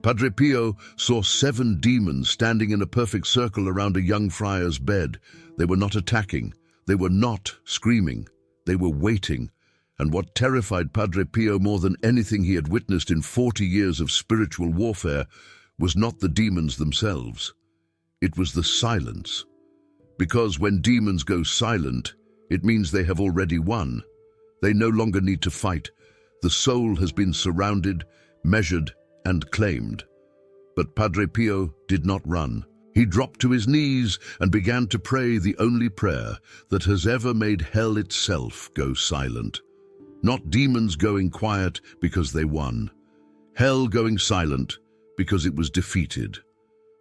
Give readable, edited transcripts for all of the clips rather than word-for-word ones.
Padre Pio saw 7 demons standing in a perfect circle around a young friar's bed. They were not attacking. They were not screaming. They were waiting. And what terrified Padre Pio more than anything he had witnessed in 40 years of spiritual warfare was not the demons themselves. It was the silence. Because when demons go silent, it means they have already won. They no longer need to fight. The soul has been surrounded, measured, and claimed. But Padre Pio did not run. He dropped to his knees and began to pray the only prayer that has ever made hell itself go silent. Not demons going quiet because they won. Hell going silent because it was defeated.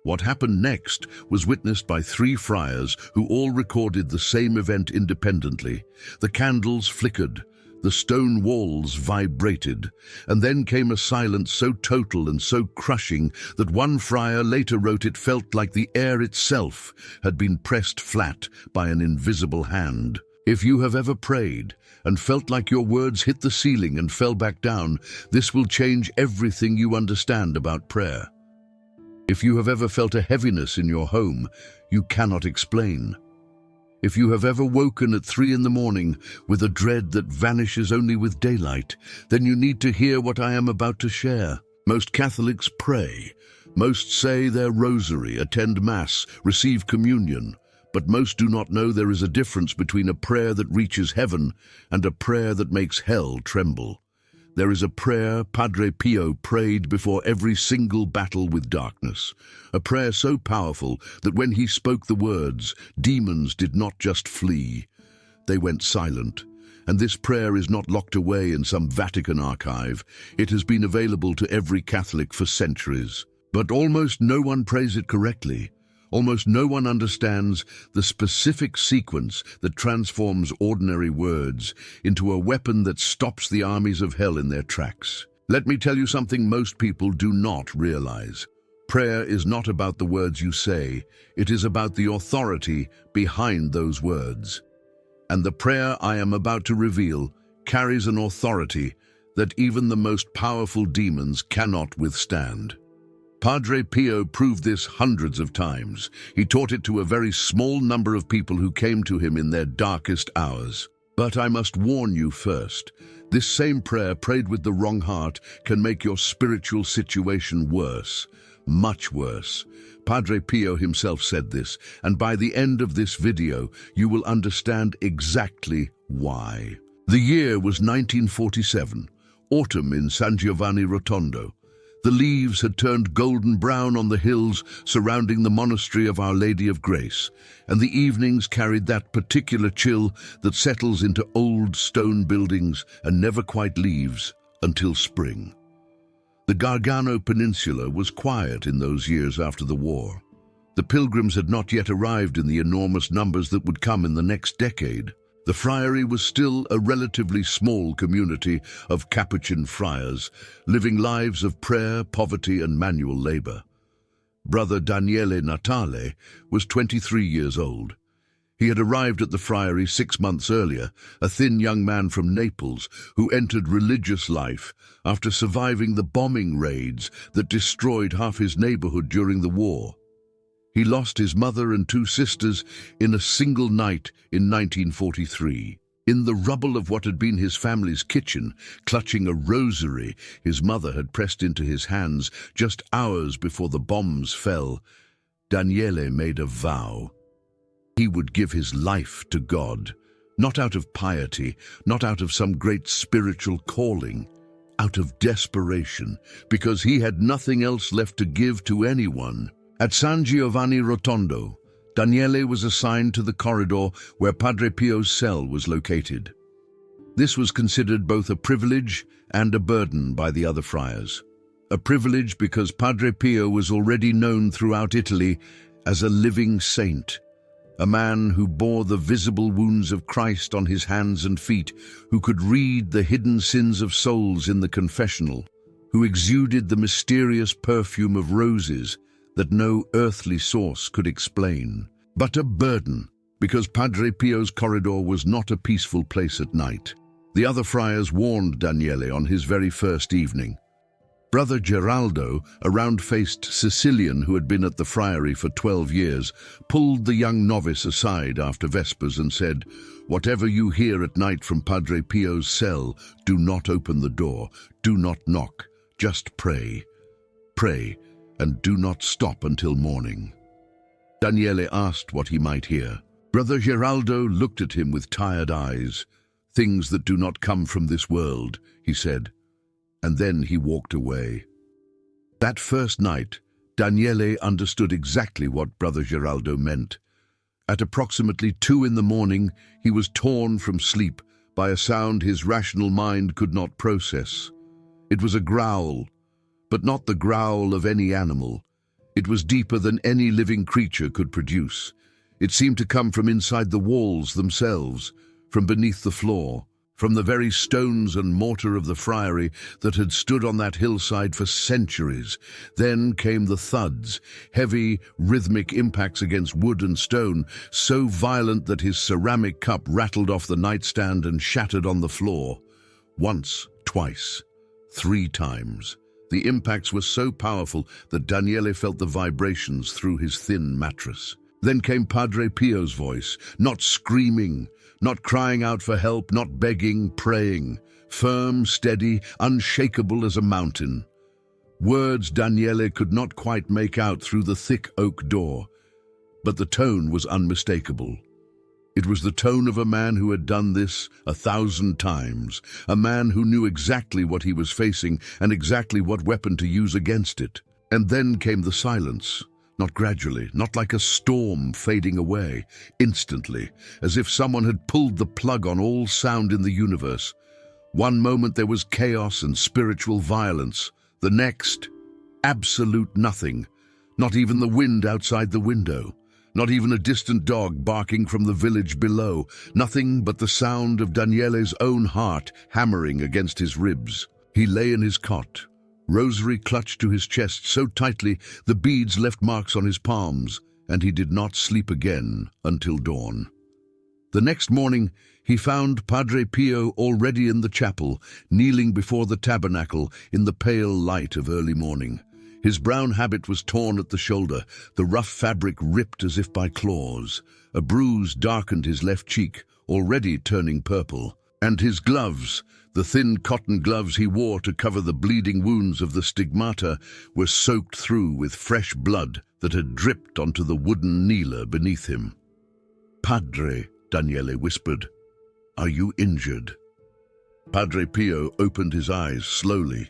What happened next was witnessed by 3 friars who all recorded the same event independently. The candles flickered. The stone walls vibrated, and then came a silence so total and so crushing that one friar later wrote it felt like the air itself had been pressed flat by an invisible hand. If you have ever prayed and felt like your words hit the ceiling and fell back down, this will change everything you understand about prayer. If you have ever felt a heaviness in your home you cannot explain, if you have ever woken at 3 in the morning with a dread that vanishes only with daylight, then you need to hear what I am about to share. Most Catholics pray. Most say their rosary, attend Mass, receive communion. But most do not know there is a difference between a prayer that reaches heaven and a prayer that makes hell tremble. There is a prayer Padre Pio prayed before every single battle with darkness. A prayer so powerful that when he spoke the words, demons did not just flee. They went silent. And this prayer is not locked away in some Vatican archive. It has been available to every Catholic for centuries. But almost no one prays it correctly. Almost no one understands the specific sequence that transforms ordinary words into a weapon that stops the armies of hell in their tracks. Let me tell you something most people do not realize. Prayer is not about the words you say. It is about the authority behind those words. And the prayer I am about to reveal carries an authority that even the most powerful demons cannot withstand. Padre Pio proved this hundreds of times. He taught it to a very small number of people who came to him in their darkest hours. But I must warn you first, this same prayer prayed with the wrong heart can make your spiritual situation worse, much worse. Padre Pio himself said this, and by the end of this video, you will understand exactly why. The year was 1947, autumn in San Giovanni Rotondo. The leaves had turned golden brown on the hills surrounding the monastery of Our Lady of Grace, and the evenings carried that particular chill that settles into old stone buildings and never quite leaves until spring. The Gargano Peninsula was quiet in those years after the war. The pilgrims had not yet arrived in the enormous numbers that would come in the next decade. The friary was still a relatively small community of Capuchin friars, living lives of prayer, poverty, and manual labor. Brother Daniele Natale was 23 years old. He had arrived at the friary 6 months earlier, a thin young man from Naples who entered religious life after surviving the bombing raids that destroyed half his neighborhood during the war. He lost his mother and 2 sisters in a single night in 1943. In the rubble of what had been his family's kitchen, clutching a rosary his mother had pressed into his hands just hours before the bombs fell, Daniele made a vow. He would give his life to God, not out of piety, not out of some great spiritual calling, out of desperation, because he had nothing else left to give to anyone. At San Giovanni Rotondo, Daniele was assigned to the corridor where Padre Pio's cell was located. This was considered both a privilege and a burden by the other friars. A privilege because Padre Pio was already known throughout Italy as a living saint, a man who bore the visible wounds of Christ on his hands and feet, who could read the hidden sins of souls in the confessional, who exuded the mysterious perfume of roses that no earthly source could explain, but a burden, because Padre Pio's corridor was not a peaceful place at night. The other friars warned Daniele on his very first evening. Brother Geraldo, a round-faced Sicilian who had been at the friary for 12 years, pulled the young novice aside after Vespers and said, "Whatever you hear at night from Padre Pio's cell, do not open the door, do not knock, just pray. Pray, and do not stop until morning." Daniele asked what he might hear. Brother Geraldo looked at him with tired eyes. "Things that do not come from this world," he said. And then he walked away. That first night, Daniele understood exactly what Brother Geraldo meant. At approximately 2 in the morning, he was torn from sleep by a sound his rational mind could not process. It was a growl, but not the growl of any animal. It was deeper than any living creature could produce. It seemed to come from inside the walls themselves, from beneath the floor, from the very stones and mortar of the friary that had stood on that hillside for centuries. Then came the thuds, heavy, rhythmic impacts against wood and stone, so violent that his ceramic cup rattled off the nightstand and shattered on the floor. Once, twice, 3 times. The impacts were so powerful that Daniele felt the vibrations through his thin mattress. Then came Padre Pio's voice, not screaming, not crying out for help, not begging, praying, firm, steady, unshakable as a mountain. Words Daniele could not quite make out through the thick oak door, but the tone was unmistakable. It was the tone of a man who had done this 1,000 times, a man who knew exactly what he was facing and exactly what weapon to use against it. And then came the silence. Not gradually, not like a storm fading away, instantly, as if someone had pulled the plug on all sound in the universe. One moment there was chaos and spiritual violence. The next, absolute nothing. Not even the wind outside the window. Not even a distant dog barking from the village below. Nothing but the sound of Daniele's own heart hammering against his ribs. He lay in his cot, rosary clutched to his chest so tightly the beads left marks on his palms, and he did not sleep again until dawn. The next morning he found Padre Pio already in the chapel, kneeling before the tabernacle in the pale light of early morning. His brown habit was torn at the shoulder, the rough fabric ripped as if by claws. A bruise darkened his left cheek, already turning purple, and his gloves, the thin cotton gloves he wore to cover the bleeding wounds of the stigmata, were soaked through with fresh blood that had dripped onto the wooden kneeler beneath him. "Padre," Daniele whispered, "are you injured?" Padre Pio opened his eyes slowly.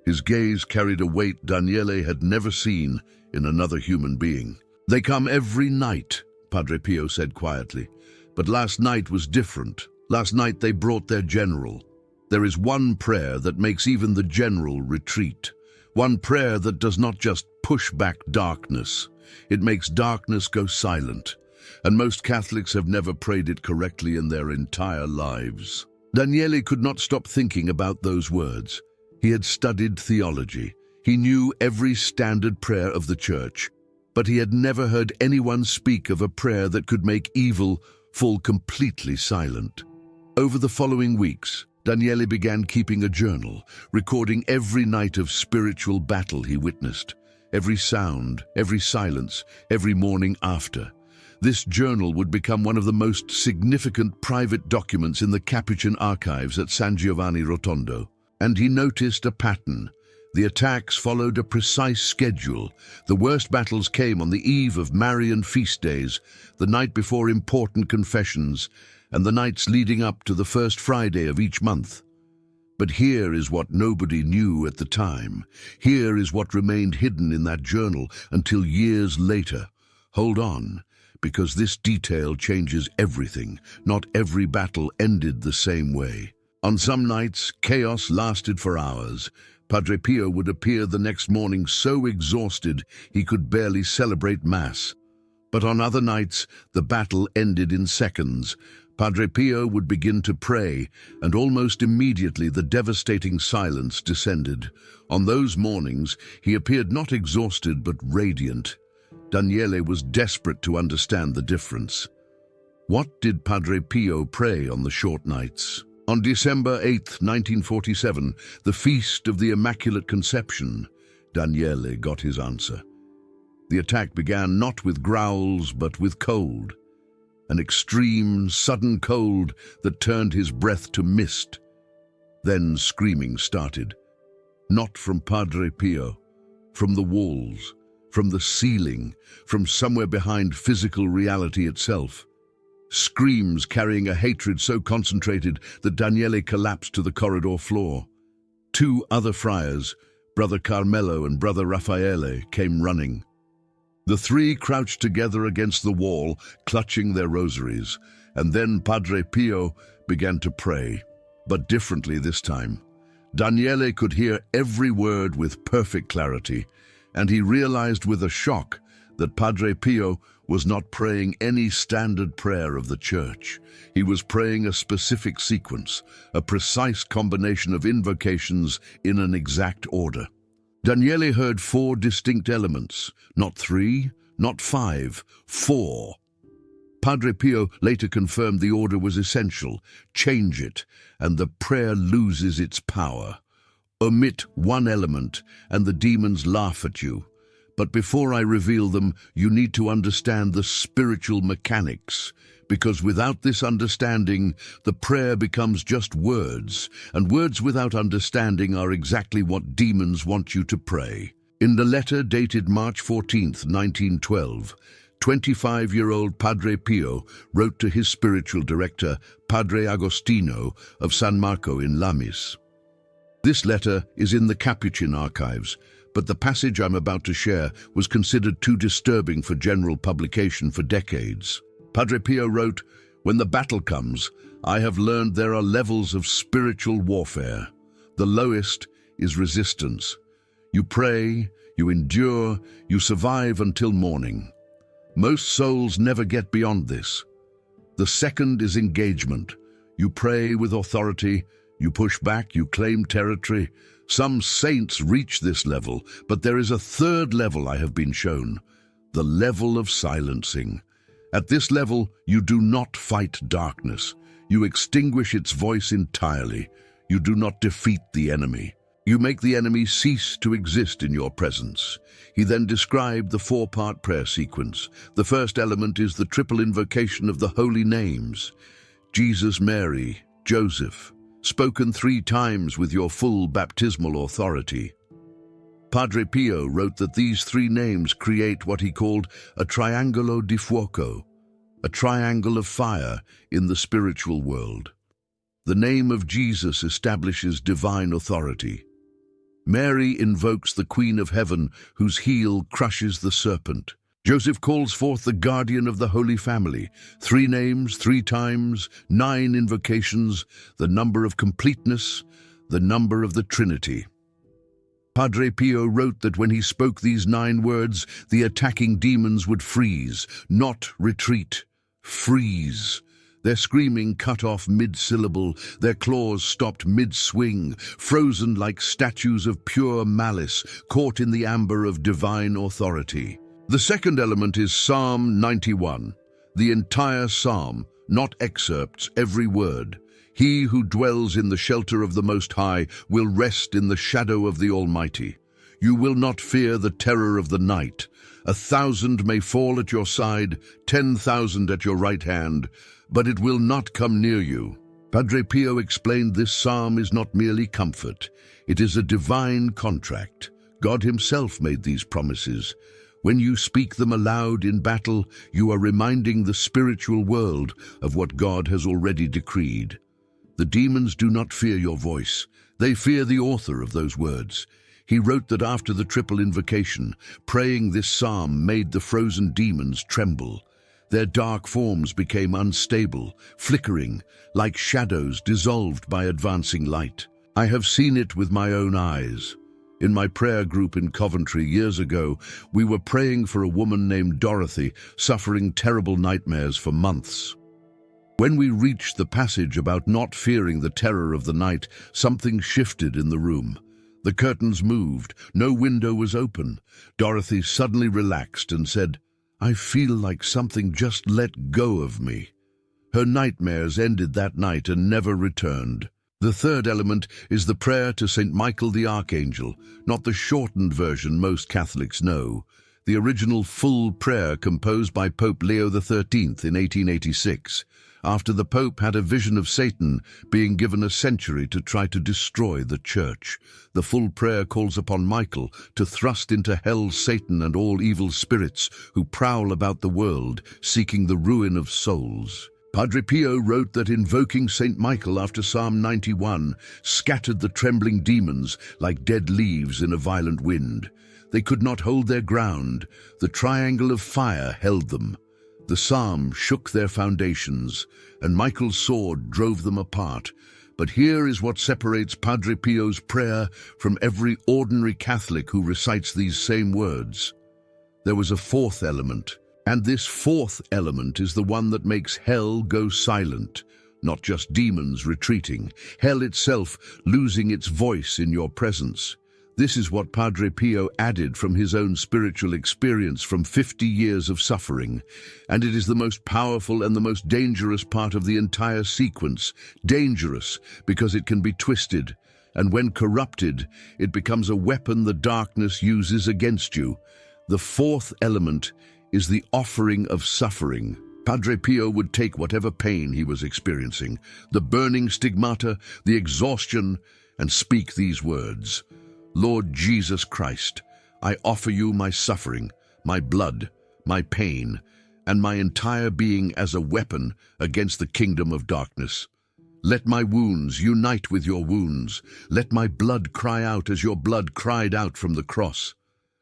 His gaze carried a weight Daniele had never seen in another human being. "They come every night," Padre Pio said quietly. "But last night was different. Last night they brought their general. There is one prayer that makes even the general retreat. One prayer that does not just push back darkness. It makes darkness go silent. And most Catholics have never prayed it correctly in their entire lives." Daniele could not stop thinking about those words. He had studied theology. He knew every standard prayer of the Church, but he had never heard anyone speak of a prayer that could make evil fall completely silent. Over the following weeks, Daniele began keeping a journal, recording every night of spiritual battle he witnessed, every sound, every silence, every morning after. This journal would become one of the most significant private documents in the Capuchin archives at San Giovanni Rotondo. And he noticed a pattern. The attacks followed a precise schedule. The worst battles came on the eve of Marian feast days, the night before important confessions, and the nights leading up to the first Friday of each month. But here is what nobody knew at the time. Here is what remained hidden in that journal until years later. Hold on, because this detail changes everything. Not every battle ended the same way. On some nights, chaos lasted for hours. Padre Pio would appear the next morning so exhausted he could barely celebrate Mass. But on other nights, the battle ended in seconds. Padre Pio would begin to pray, and almost immediately the devastating silence descended. On those mornings, he appeared not exhausted but radiant. Daniele was desperate to understand the difference. What did Padre Pio pray on the short nights? On December 8, 1947, the feast of the Immaculate Conception, Daniele got his answer. The attack began not with growls, but with cold. An extreme, sudden cold that turned his breath to mist. Then screaming started. Not from Padre Pio, from the walls, from the ceiling, from somewhere behind physical reality itself. Screams carrying a hatred so concentrated that Daniele collapsed to the corridor floor. Two other friars, Brother Carmelo and Brother Raffaele, came running. The three crouched together against the wall, clutching their rosaries, and then Padre Pio began to pray, but differently this time. Daniele could hear every word with perfect clarity, and he realized with a shock that Padre Pio was not praying any standard prayer of the Church. He was praying a specific sequence, a precise combination of invocations in an exact order. Daniele heard 4 distinct elements, not 3, not 5, 4. Padre Pio later confirmed the order was essential. Change it, and the prayer loses its power. Omit one element, and the demons laugh at you. But before I reveal them, you need to understand the spiritual mechanics, because without this understanding, the prayer becomes just words, and words without understanding are exactly what demons want you to pray. In the letter dated March 14, 1912, 25-year-old Padre Pio wrote to his spiritual director, Padre Agostino of San Marco in Lamis. This letter is in the Capuchin archives, but the passage I'm about to share was considered too disturbing for general publication for decades. Padre Pio wrote, "When the battle comes, I have learned there are levels of spiritual warfare. The lowest is resistance. You pray, you endure, you survive until morning. Most souls never get beyond this. The second is engagement. You pray with authority, you push back, you claim territory. Some saints reach this level, but there is a third level I have been shown, the level of silencing. At this level, you do not fight darkness. You extinguish its voice entirely. You do not defeat the enemy. You make the enemy cease to exist in your presence." He then described the 4-part prayer sequence. The first element is the triple invocation of the holy names: Jesus, Mary, Joseph, spoken 3 times with your full baptismal authority. Padre Pio wrote that these 3 names create what he called a triangolo di fuoco, a triangle of fire in the spiritual world. The name of Jesus establishes divine authority. Mary invokes the Queen of Heaven, whose heel crushes the serpent. Joseph calls forth the guardian of the Holy Family. 3 names, 3 times, 9 invocations, the number of completeness, the number of the Trinity. Padre Pio wrote that when he spoke these 9 words, the attacking demons would freeze, not retreat. Freeze. Their screaming cut off mid-syllable, their claws stopped mid-swing, frozen like statues of pure malice, caught in the amber of divine authority. The second element is Psalm 91, the entire psalm, not excerpts, every word. He who dwells in the shelter of the Most High will rest in the shadow of the Almighty. You will not fear the terror of the night. 1,000 may fall at your side, 10,000 at your right hand, but it will not come near you. Padre Pio explained this psalm is not merely comfort. It is a divine contract. God himself made these promises. When you speak them aloud in battle, you are reminding the spiritual world of what God has already decreed. The demons do not fear your voice. They fear the author of those words. He wrote that after the triple invocation, praying this psalm made the frozen demons tremble. Their dark forms became unstable, flickering, like shadows dissolved by advancing light. I have seen it with my own eyes. In my prayer group in Coventry years ago, we were praying for a woman named Dorothy, suffering terrible nightmares for months. When we reached the passage about not fearing the terror of the night, something shifted in the room. The curtains moved, no window was open. Dorothy suddenly relaxed and said, "I feel like something just let go of me." Her nightmares ended that night and never returned. The third element is the prayer to St. Michael the Archangel, not the shortened version most Catholics know. The original full prayer composed by Pope Leo XIII in 1886, after the Pope had a vision of Satan being given a century to try to destroy the Church. The full prayer calls upon Michael to thrust into hell Satan and all evil spirits who prowl about the world, seeking the ruin of souls. Padre Pio wrote that invoking St. Michael after Psalm 91 scattered the trembling demons like dead leaves in a violent wind. They could not hold their ground. The triangle of fire held them. The psalm shook their foundations, and Michael's sword drove them apart. But here is what separates Padre Pio's prayer from every ordinary Catholic who recites these same words. There was a fourth element, and this fourth element is the one that makes hell go silent, not just demons retreating, hell itself losing its voice in your presence. This is what Padre Pio added from his own spiritual experience from 50 years of suffering, and it is the most powerful and the most dangerous part of the entire sequence. Dangerous because it can be twisted, and when corrupted, it becomes a weapon the darkness uses against you. The fourth element is the offering of suffering. Padre Pio would take whatever pain he was experiencing, the burning stigmata, the exhaustion, and speak these words. Lord Jesus Christ, I offer you my suffering, my blood, my pain, and my entire being as a weapon against the kingdom of darkness. Let my wounds unite with your wounds. Let my blood cry out as your blood cried out from the cross.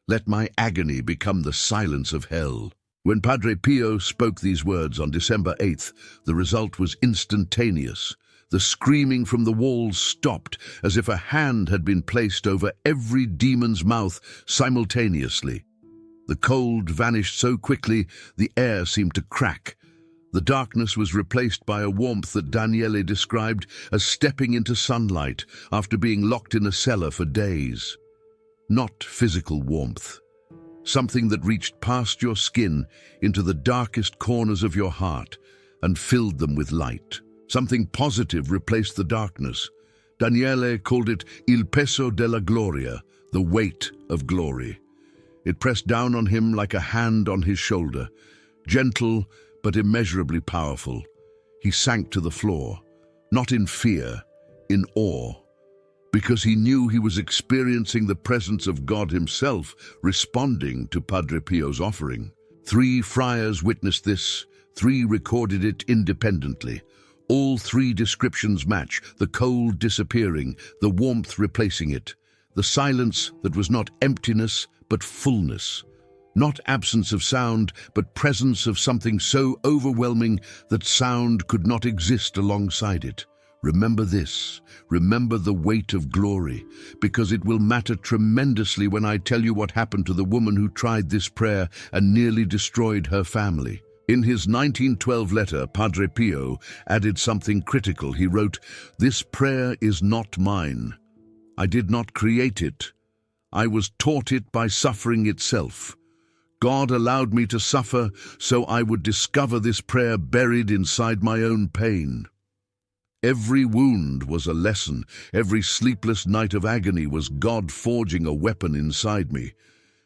Let my agony become the silence of hell. When Padre Pio spoke these words on December 8th, the result was instantaneous. The screaming from the walls stopped, as if a hand had been placed over every demon's mouth simultaneously. The cold vanished so quickly, the air seemed to crack. The darkness was replaced by a warmth that Daniele described as stepping into sunlight after being locked in a cellar for days. Not physical warmth. Something that reached past your skin into the darkest corners of your heart and filled them with light. Something positive replaced the darkness. Daniele called it il peso della gloria, the weight of glory. It pressed down on him like a hand on his shoulder, gentle but immeasurably powerful. He sank to the floor, not in fear, in awe, because he knew he was experiencing the presence of God himself responding to Padre Pio's offering. 3 friars witnessed this, 3 recorded it independently. All 3 descriptions match, the cold disappearing, the warmth replacing it, the silence that was not emptiness but fullness, not absence of sound but presence of something so overwhelming that sound could not exist alongside it. Remember this, remember the weight of glory, because it will matter tremendously when I tell you what happened to the woman who tried this prayer and nearly destroyed her family. In his 1912 letter, Padre Pio added something critical. He wrote, "This prayer is not mine. I did not create it. I was taught it by suffering itself. God allowed me to suffer so I would discover this prayer buried inside my own pain. Every wound was a lesson. Every sleepless night of agony was God forging a weapon inside me.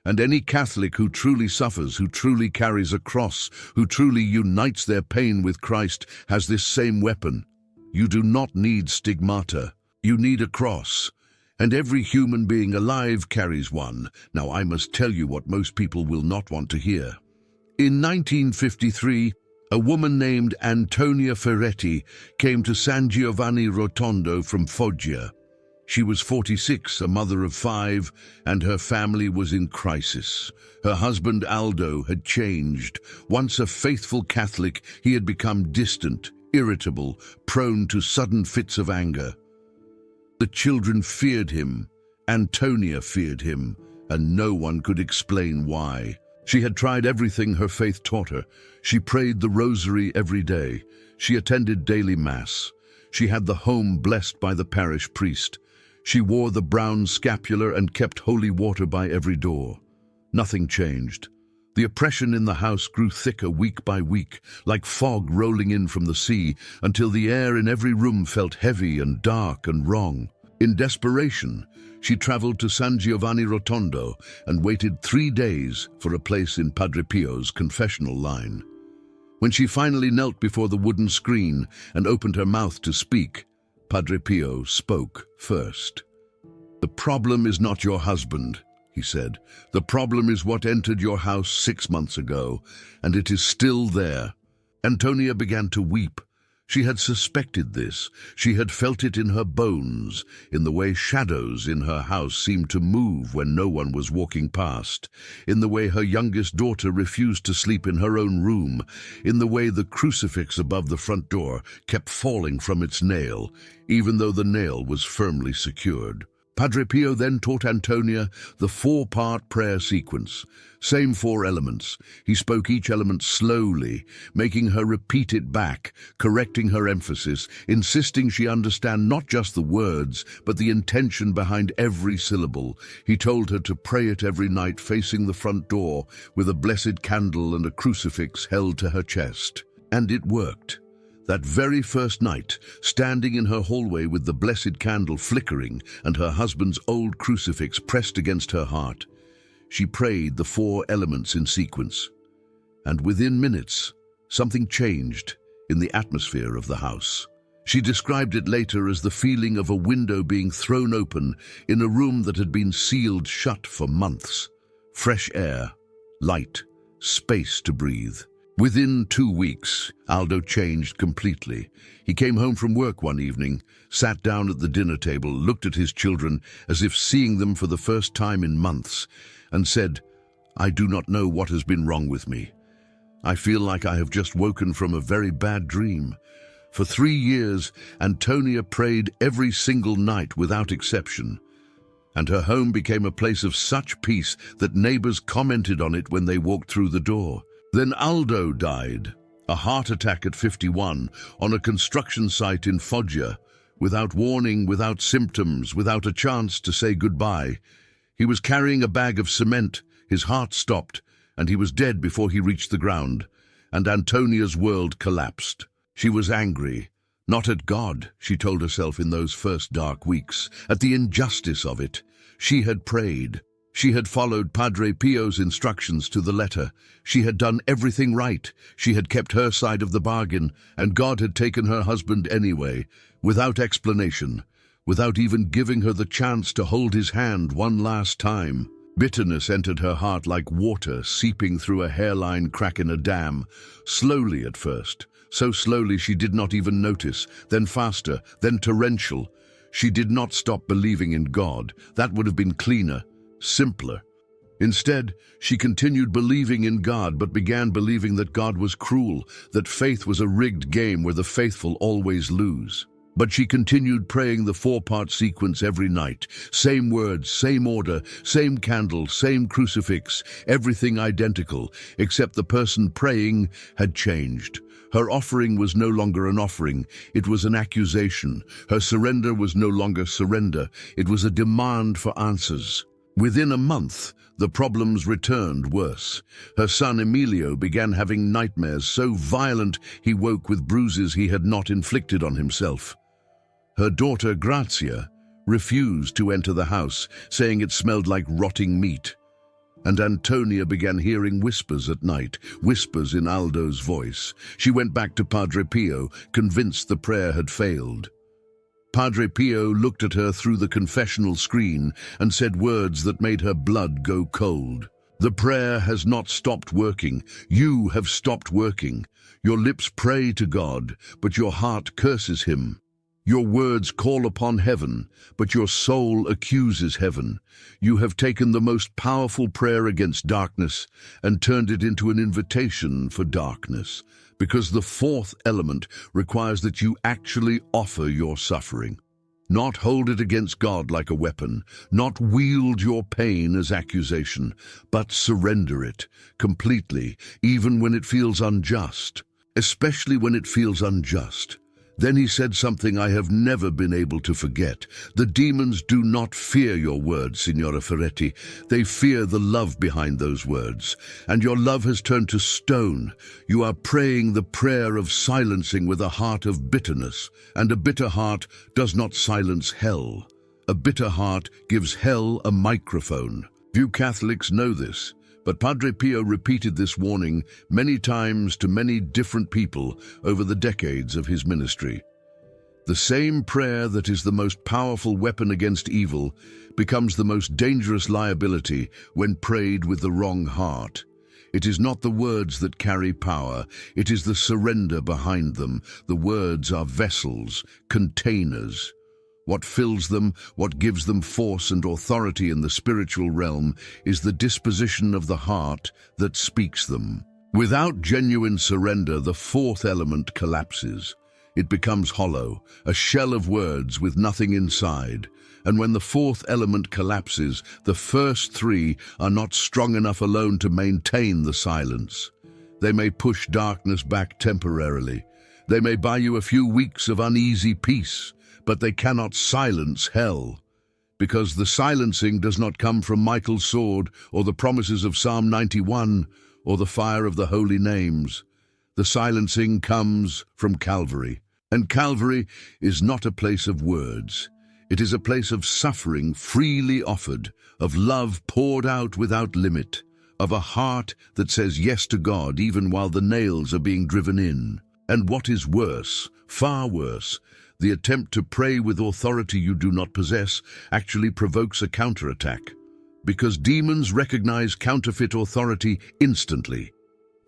And any Catholic who truly suffers, who truly carries a cross, who truly unites their pain with Christ, has this same weapon. You do not need stigmata. You need a cross. And every human being alive carries one. Now I must tell you what most people will not want to hear. In 1953, a woman named Antonia Ferretti came to San Giovanni Rotondo from Foggia. She was 46, a mother of 5, and her family was in crisis. Her husband Aldo had changed. Once a faithful Catholic, he had become distant, irritable, prone to sudden fits of anger. The children feared him, Antonia feared him, and no one could explain why. She had tried everything her faith taught her. She prayed the rosary every day. She attended daily mass. She had the home blessed by the parish priest. She wore the brown scapular and kept holy water by every door. Nothing changed. The oppression in the house grew thicker week by week, like fog rolling in from the sea, until the air in every room felt heavy and dark and wrong. In desperation, she traveled to San Giovanni Rotondo and waited 3 days for a place in Padre Pio's confessional line. When she finally knelt before the wooden screen and opened her mouth to speak, Padre Pio spoke first. "The problem is not your husband," he said. "The problem is what entered your house 6 months ago, and it is still there." Antonia began to weep. She had suspected this. She had felt it in her bones, in the way shadows in her house seemed to move when no one was walking past, in the way her youngest daughter refused to sleep in her own room, in the way the crucifix above the front door kept falling from its nail, even though the nail was firmly secured. Padre Pio then taught Antonia the 4-part prayer sequence. Same 4 elements. He spoke each element slowly, making her repeat it back, correcting her emphasis, insisting she understand not just the words, but the intention behind every syllable. He told her to pray it every night facing the front door, with a blessed candle and a crucifix held to her chest. And it worked. That very first night, standing in her hallway with the blessed candle flickering and her husband's old crucifix pressed against her heart, she prayed the 4 elements in sequence. And within minutes, something changed in the atmosphere of the house. She described it later as the feeling of a window being thrown open in a room that had been sealed shut for months. Fresh air, light, space to breathe. Within 2 weeks, Aldo changed completely. He came home from work one evening, sat down at the dinner table, looked at his children as if seeing them for the first time in months, and said, "I do not know what has been wrong with me. I feel like I have just woken from a very bad dream." For 3 years, Antonia prayed every single night without exception, and her home became a place of such peace that neighbors commented on it when they walked through the door. Then Aldo died, a heart attack at 51, on a construction site in Foggia, without warning, without symptoms, without a chance to say goodbye. He was carrying a bag of cement, his heart stopped, and he was dead before he reached the ground, and Antonia's world collapsed. She was angry, not at God, she told herself in those first dark weeks, at the injustice of it. She had prayed. She had followed Padre Pio's instructions to the letter. She had done everything right. She had kept her side of the bargain, and God had taken her husband anyway, without explanation, without even giving her the chance to hold his hand one last time. Bitterness entered her heart like water seeping through a hairline crack in a dam, slowly at first, so slowly she did not even notice, then faster, then torrential. She did not stop believing in God. That would have been cleaner, simpler. Instead, she continued believing in God, but began believing that God was cruel, that faith was a rigged game where the faithful always lose. But she continued praying the 4-part sequence every night. Same words, same order, same candle, same crucifix, everything identical, except the person praying had changed. Her offering was no longer an offering, it was an accusation. Her surrender was no longer surrender, it was a demand for answers. Within a month, the problems returned worse. Her son Emilio began having nightmares so violent he woke with bruises he had not inflicted on himself. Her daughter Grazia refused to enter the house, saying it smelled like rotting meat. And Antonia began hearing whispers at night, whispers in Aldo's voice. She went back to Padre Pio, convinced the prayer had failed. Padre Pio looked at her through the confessional screen and said words that made her blood go cold. "The prayer has not stopped working. You have stopped working. Your lips pray to God, but your heart curses him. Your words call upon heaven, but your soul accuses heaven. You have taken the most powerful prayer against darkness and turned it into an invitation for darkness, because the 4th element requires that you actually offer your suffering. Not hold it against God like a weapon, not wield your pain as accusation, but surrender it completely, even when it feels unjust. Especially when it feels unjust. Then he said something I have never been able to forget. The demons do not fear your words, Signora Ferretti. They fear the love behind those words. And your love has turned to stone. You are praying the prayer of silencing with a heart of bitterness. And a bitter heart does not silence hell. A bitter heart gives hell a microphone. Few Catholics know this. But Padre Pio repeated this warning many times to many different people over the decades of his ministry. The same prayer that is the most powerful weapon against evil becomes the most dangerous liability when prayed with the wrong heart. It is not the words that carry power, it is the surrender behind them. The words are vessels, containers. What fills them, what gives them force and authority in the spiritual realm, is the disposition of the heart that speaks them. Without genuine surrender, the fourth element collapses. It becomes hollow, a shell of words with nothing inside. And when the fourth element collapses, the first three are not strong enough alone to maintain the silence. They may push darkness back temporarily. They may buy you a few weeks of uneasy peace. But they cannot silence hell, because the silencing does not come from Michael's sword or the promises of Psalm 91 or the fire of the holy names. The silencing comes from Calvary, and Calvary is not a place of words. It is a place of suffering freely offered, of love poured out without limit, of a heart that says yes to God even while the nails are being driven in. And what is worse, far worse, the attempt to pray with authority you do not possess actually provokes a counterattack, because demons recognize counterfeit authority instantly.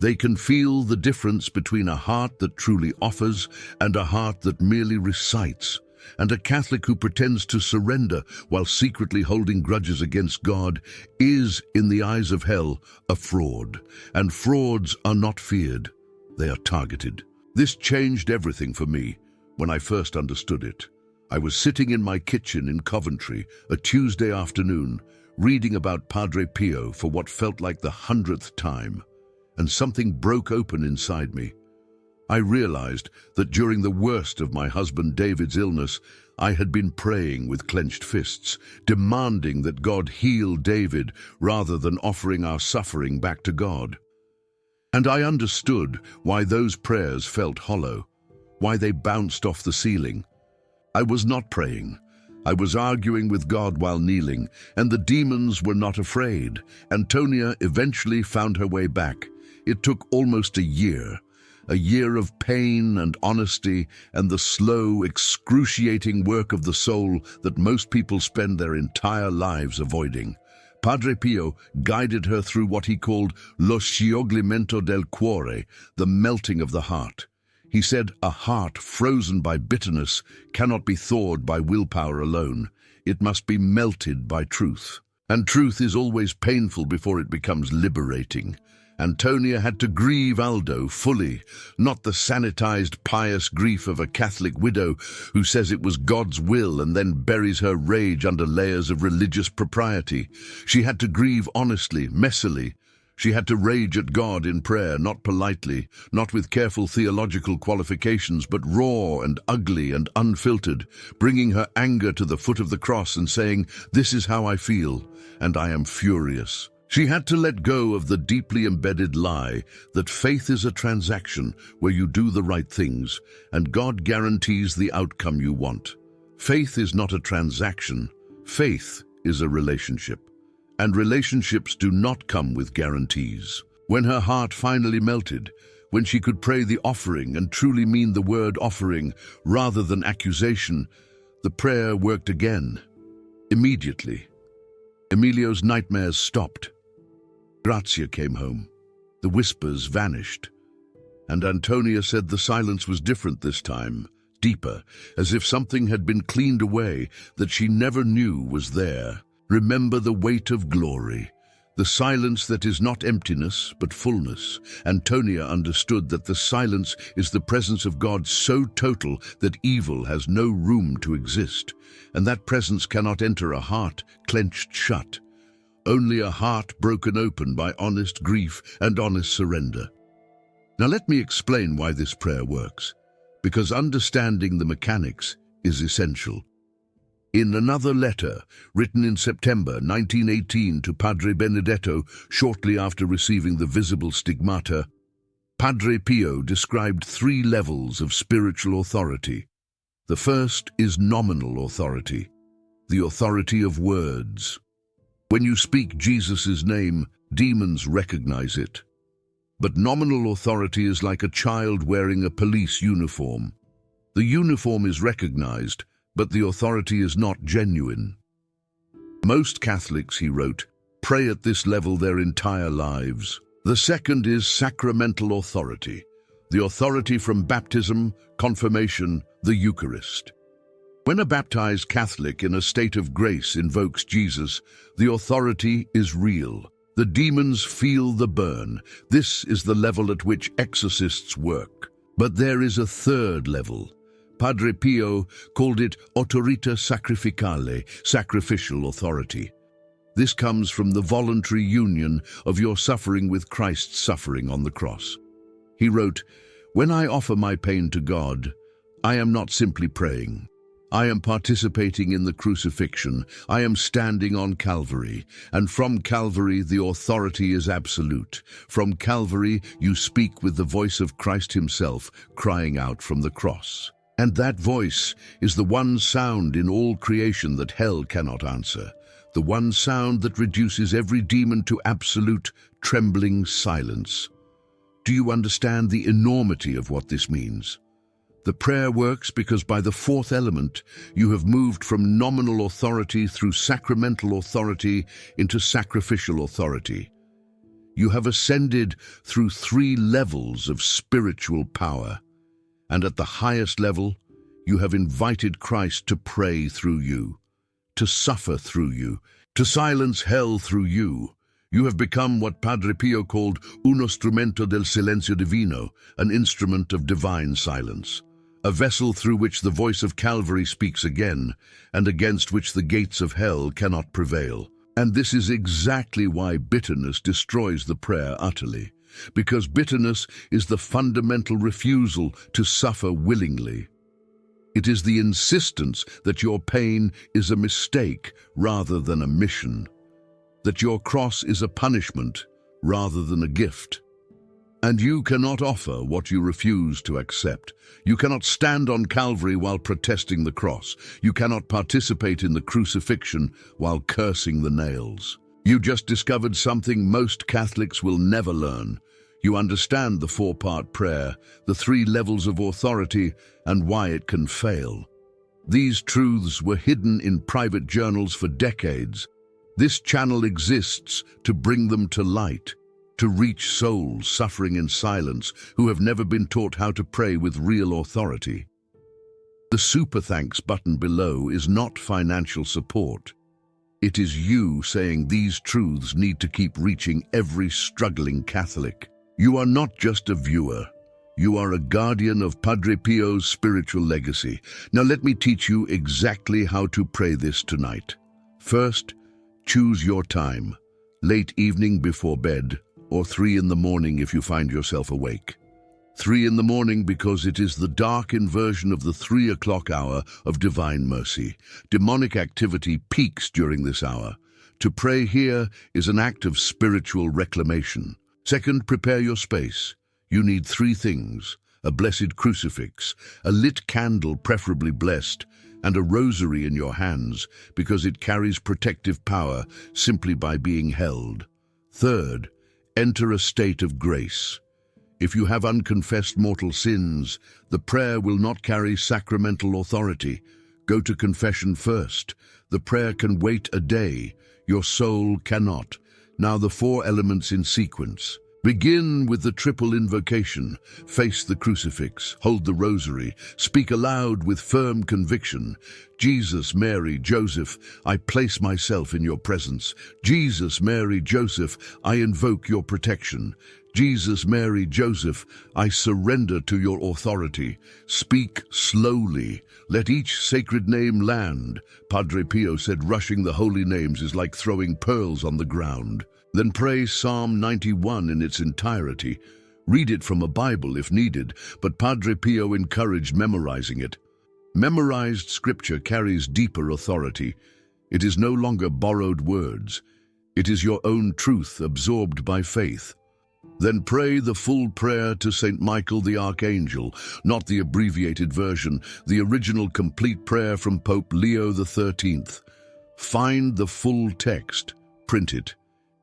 They can feel the difference between a heart that truly offers and a heart that merely recites. And a Catholic who pretends to surrender while secretly holding grudges against God is, in the eyes of hell, a fraud. And frauds are not feared, they are targeted. This changed everything for me. When I first understood it, I was sitting in my kitchen in Coventry a Tuesday afternoon, reading about Padre Pio for what felt like the 100th time, and something broke open inside me. I realized that during the worst of my husband David's illness, I had been praying with clenched fists, demanding that God heal David rather than offering our suffering back to God. And I understood why those prayers felt hollow, why they bounced off the ceiling. I was not praying. I was arguing with God while kneeling, and the demons were not afraid. Antonia eventually found her way back. It took almost a year of pain and honesty and the slow, excruciating work of the soul that most people spend their entire lives avoiding. Padre Pio guided her through what he called lo scioglimento del cuore, the melting of the heart. He said, a heart frozen by bitterness cannot be thawed by willpower alone. It must be melted by truth. And truth is always painful before it becomes liberating. Antonia had to grieve Aldo fully, not the sanitized, pious grief of a Catholic widow who says it was God's will and then buries her rage under layers of religious propriety. She had to grieve honestly, messily. She had to rage at God in prayer, not politely, not with careful theological qualifications, but raw and ugly and unfiltered, bringing her anger to the foot of the cross and saying, "This is how I feel, and I am furious." She had to let go of the deeply embedded lie that faith is a transaction where you do the right things, and God guarantees the outcome you want. Faith is not a transaction. Faith is a relationship. And relationships do not come with guarantees. When her heart finally melted, when she could pray the offering and truly mean the word offering rather than accusation, the prayer worked again. Immediately. Emilio's nightmares stopped. Grazia came home. The whispers vanished. And Antonia said the silence was different this time, deeper, as if something had been cleaned away that she never knew was there. Remember the weight of glory, the silence that is not emptiness but fullness. Antonia understood that the silence is the presence of God so total that evil has no room to exist, and that presence cannot enter a heart clenched shut. Only a heart broken open by honest grief and honest surrender. Now let me explain why this prayer works. because understanding the mechanics is essential. In another letter, written in September 1918 to Padre Benedetto shortly after receiving the visible stigmata, Padre Pio described 3 levels of spiritual authority. The first is nominal authority, the authority of words. When you speak Jesus' name, demons recognize it. But nominal authority is like a child wearing a police uniform. The uniform is recognized, but the authority is not genuine. Most Catholics, he wrote, pray at this level their entire lives. The second is sacramental authority, the authority from baptism, confirmation, the Eucharist. When a baptized Catholic in a state of grace invokes Jesus, the authority is real. The demons feel the burn. This is the level at which exorcists work. But there is a third level. Padre Pio called it autorita sacrificale, sacrificial authority. This comes from the voluntary union of your suffering with Christ's suffering on the cross. He wrote, "When I offer my pain to God, I am not simply praying. I am participating in the crucifixion. I am standing on Calvary. And from Calvary, the authority is absolute. From Calvary, you speak with the voice of Christ himself, crying out from the cross. And that voice is the one sound in all creation that hell cannot answer. The one sound that reduces every demon to absolute, trembling silence." Do you understand the enormity of what this means? The prayer works because by the fourth element, you have moved from nominal authority through sacramental authority into sacrificial authority. You have ascended through 3 levels of spiritual power, and at the highest level, you have invited Christ to pray through you, to suffer through you, to silence hell through you. You have become what Padre Pio called uno strumento del silenzio divino, an instrument of divine silence, a vessel through which the voice of Calvary speaks again, and against which the gates of hell cannot prevail. And this is exactly why bitterness destroys the prayer utterly, because bitterness is the fundamental refusal to suffer willingly. It is the insistence that your pain is a mistake rather than a mission, that your cross is a punishment rather than a gift. And you cannot offer what you refuse to accept. You cannot stand on Calvary while protesting the cross. You cannot participate in the crucifixion while cursing the nails. You just discovered something most Catholics will never learn. You understand the 4-part prayer, the 3 levels of authority, and why it can fail. These truths were hidden in private journals for decades. This channel exists to bring them to light, to reach souls suffering in silence who have never been taught how to pray with real authority. The super thanks button below is not financial support. It is you saying these truths need to keep reaching every struggling Catholic. You are not just a viewer. You are a guardian of Padre Pio's spiritual legacy. Now let me teach you exactly how to pray this tonight. First, choose your time, late evening before bed, or 3 in the morning if you find yourself awake. 3 in the morning because it is the dark inversion of the 3 o'clock hour of divine mercy. Demonic activity peaks during this hour. To pray here is an act of spiritual reclamation. Second, prepare your space. You need 3 things: a blessed crucifix, a lit candle preferably blessed, and a rosary in your hands because it carries protective power simply by being held. Third, enter a state of grace. If you have unconfessed mortal sins, the prayer will not carry sacramental authority. Go to confession first. The prayer can wait a day. Your soul cannot. Now the 4 elements in sequence. Begin with the triple invocation. Face the crucifix, hold the rosary, speak aloud with firm conviction. Jesus, Mary, Joseph, I place myself in your presence. Jesus, Mary, Joseph, I invoke your protection. Jesus, Mary, Joseph, I surrender to your authority. Speak slowly. Let each sacred name land. Padre Pio said rushing the holy names is like throwing pearls on the ground. Then pray Psalm 91 in its entirety. Read it from a Bible if needed, but Padre Pio encouraged memorizing it. Memorized scripture carries deeper authority. It is no longer borrowed words. It is your own truth absorbed by faith. Then pray the full prayer to St. Michael the Archangel, not the abbreviated version, the original complete prayer from Pope Leo XIII. Find the full text, print it,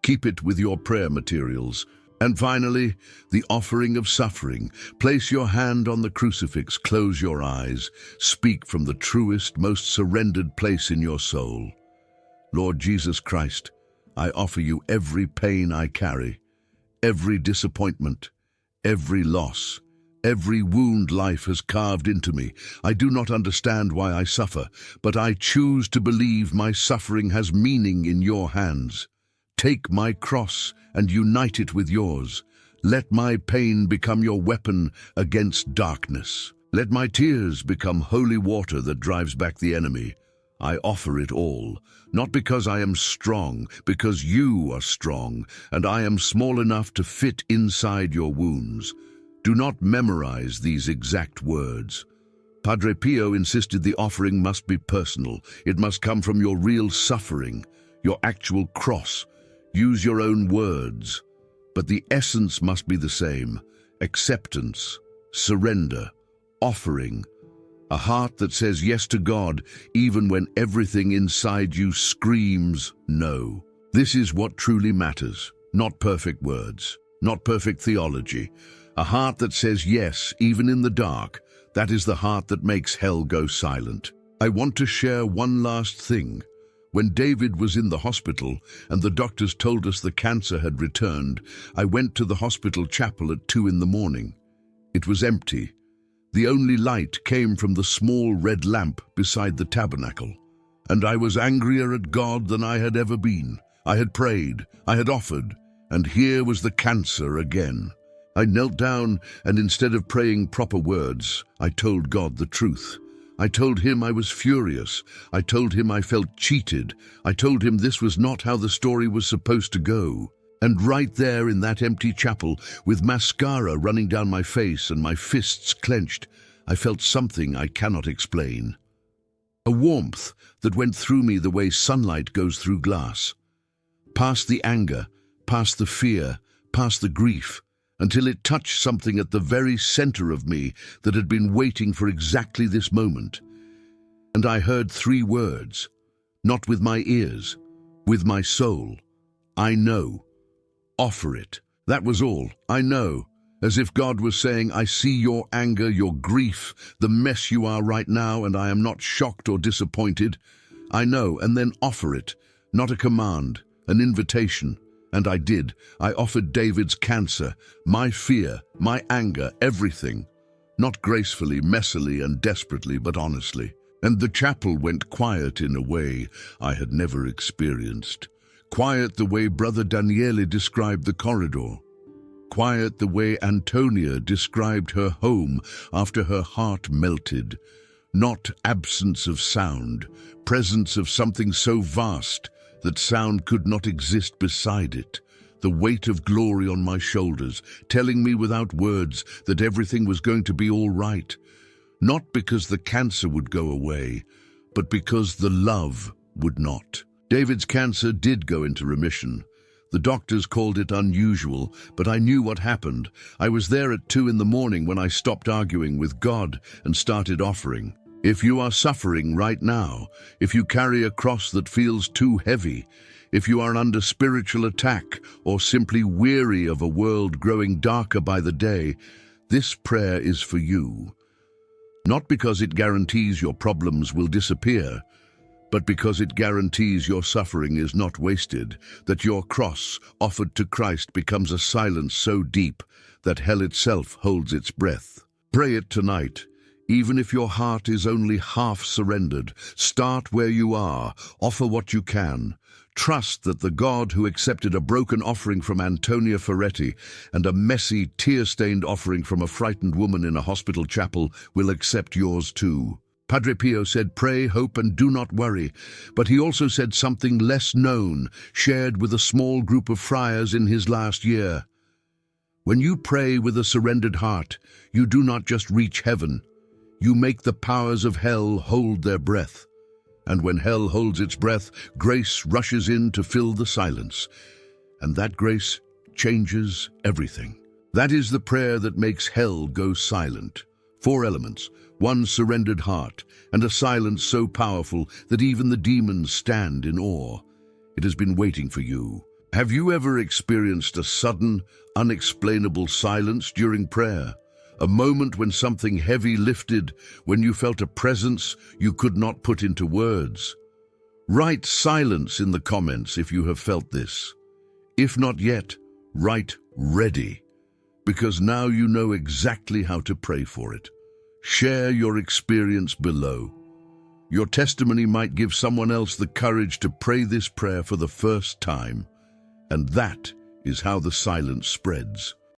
keep it with your prayer materials. And finally, the offering of suffering. Place your hand on the crucifix, close your eyes, speak from the truest, most surrendered place in your soul. Lord Jesus Christ, I offer you every pain I carry, every disappointment, every loss, every wound life has carved into me. I do not understand why I suffer, but I choose to believe my suffering has meaning in your hands. Take my cross and unite it with yours. Let my pain become your weapon against darkness. Let my tears become holy water that drives back the enemy. I offer it all, not because I am strong, because you are strong, and I am small enough to fit inside your wounds. Do not memorize these exact words. Padre Pio insisted the offering must be personal. It must come from your real suffering, your actual cross. Use your own words, but the essence must be the same: acceptance, surrender, offering. A heart that says yes to God even when everything inside you screams no. This is what truly matters, not perfect words, not perfect theology. A heart that says yes even in the dark, that is the heart that makes hell go silent. I want to share one last thing. When David was in the hospital and the doctors told us the cancer had returned, I went to the hospital chapel at 2 in the morning. It was empty. The only light came from the small red lamp beside the tabernacle. And I was angrier at God than I had ever been. I had prayed, I had offered, and here was the cancer again. I knelt down and instead of praying proper words, I told God the truth. I told him I was furious. I told him I felt cheated. I told him this was not how the story was supposed to go. And right there in that empty chapel, with mascara running down my face and my fists clenched, I felt something I cannot explain. A warmth that went through me the way sunlight goes through glass. Past the anger, past the fear, past the grief, until it touched something at the very center of me that had been waiting for exactly this moment. And I heard 3 words, not with my ears, with my soul. I know. Offer it. That was all. I know. As if God was saying, I see your anger, your grief, the mess you are right now, and I am not shocked or disappointed. I know, and then offer it. Not a command, an invitation. And I did. I offered David's cancer, my fear, my anger, everything. Not gracefully, messily, and desperately, but honestly. And the chapel went quiet in a way I had never experienced. Quiet the way Brother Daniele described the corridor. Quiet the way Antonia described her home after her heart melted. Not absence of sound, presence of something so vast that sound could not exist beside it. The weight of glory on my shoulders, telling me without words that everything was going to be all right. Not because the cancer would go away, but because the love would not. David's cancer did go into remission. The doctors called it unusual, but I knew what happened. I was there at 2 in the morning when I stopped arguing with God and started offering. If you are suffering right now, if you carry a cross that feels too heavy, if you are under spiritual attack or simply weary of a world growing darker by the day, this prayer is for you. Not because it guarantees your problems will disappear, but because it guarantees your suffering is not wasted, that your cross offered to Christ becomes a silence so deep that hell itself holds its breath. Pray it tonight. Even if your heart is only half surrendered, start where you are, offer what you can. Trust that the God who accepted a broken offering from Antonia Ferretti and a messy, tear-stained offering from a frightened woman in a hospital chapel will accept yours too. Padre Pio said, pray, hope, and do not worry. But he also said something less known, shared with a small group of friars in his last year. When you pray with a surrendered heart, you do not just reach heaven, you make the powers of hell hold their breath. And when hell holds its breath, grace rushes in to fill the silence. And that grace changes everything. That is the prayer that makes hell go silent. 4 elements, 1 surrendered heart, and a silence so powerful that even the demons stand in awe. It has been waiting for you. Have you ever experienced a sudden, unexplainable silence during prayer? A moment when something heavy lifted, when you felt a presence you could not put into words? Write silence in the comments if you have felt this. If not yet, write ready, because now you know exactly how to pray for it. Share your experience below. Your testimony might give someone else the courage to pray this prayer for the first time. And that is how the silence spreads.